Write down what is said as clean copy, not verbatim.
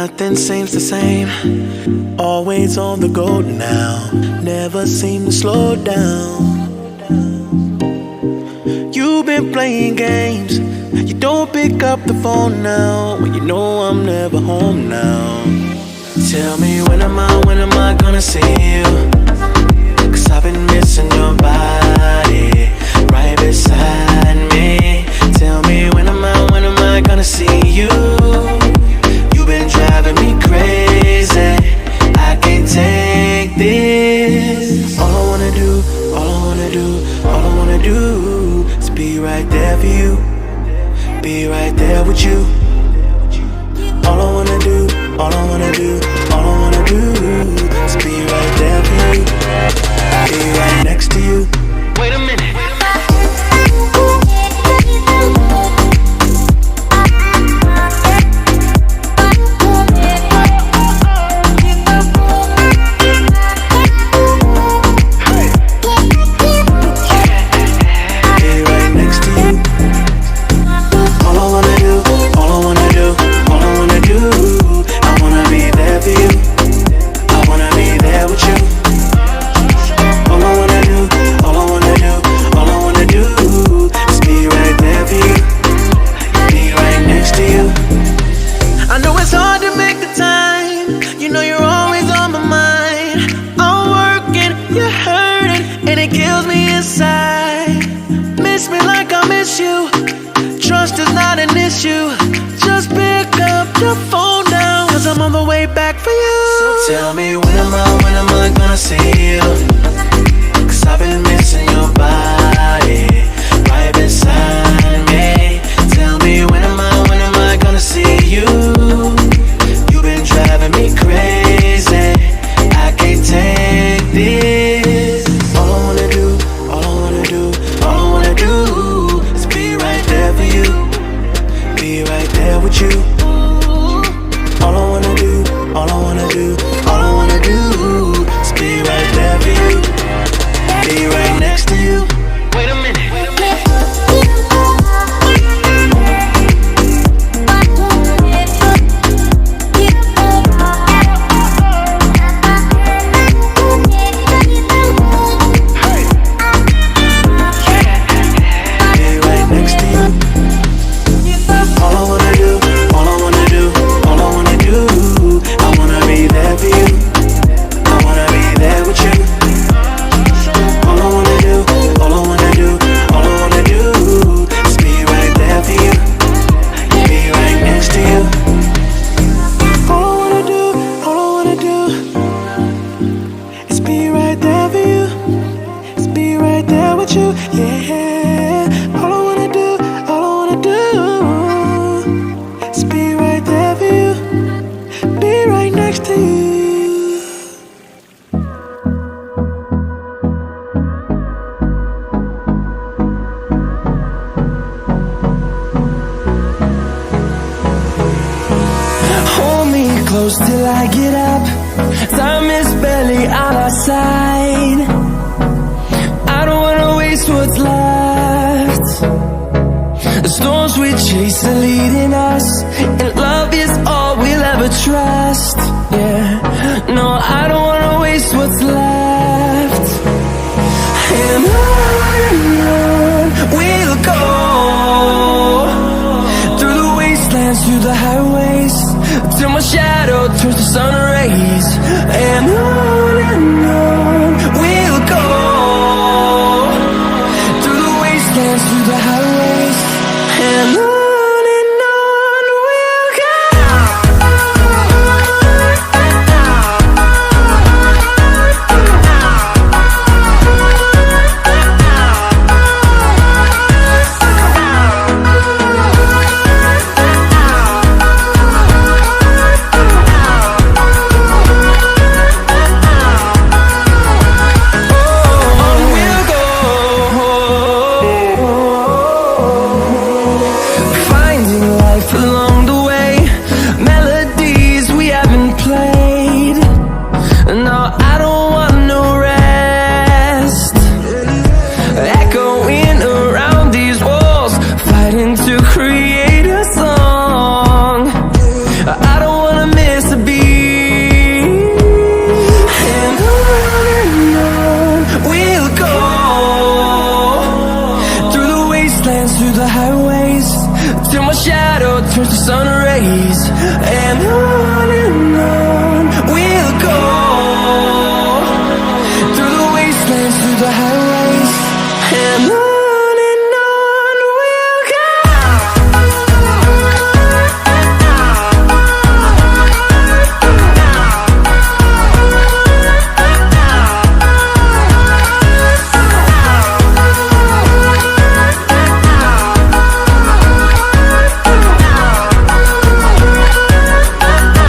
Nothing seems the same, always on the go now, never seem to slow down. You've been playing games, you don't pick up the phone now, when you know I'm never home now. Tell me when am I gonna see you? 'Cause I've been missing your body right beside me. Tell me when am I gonna see you? You've been driving me crazy, I can't take this. All I wanna do is be right there for you, be right there with you. All I wanna do is be right there for you, be right next to you. Wait a minute. Trust is not an issue, just pick up your phone now, 'cause I'm on the way back for you. So tell me when am I gonna see you? 'Cause I've been missing your body right beside me. Tell me when am I gonna see you? You've been driving me crazy, I can't take this. All I wanna do is be right there for you, be right there with you. All I wanna do is be right there for you, be right next to you. Wait a minute. Close till I get up, time is barely on our side. I don't wanna waste what's left. The storms we chase are leading us, and love is all we'll ever trust. Yeah, no, I don't wanna waste what's left.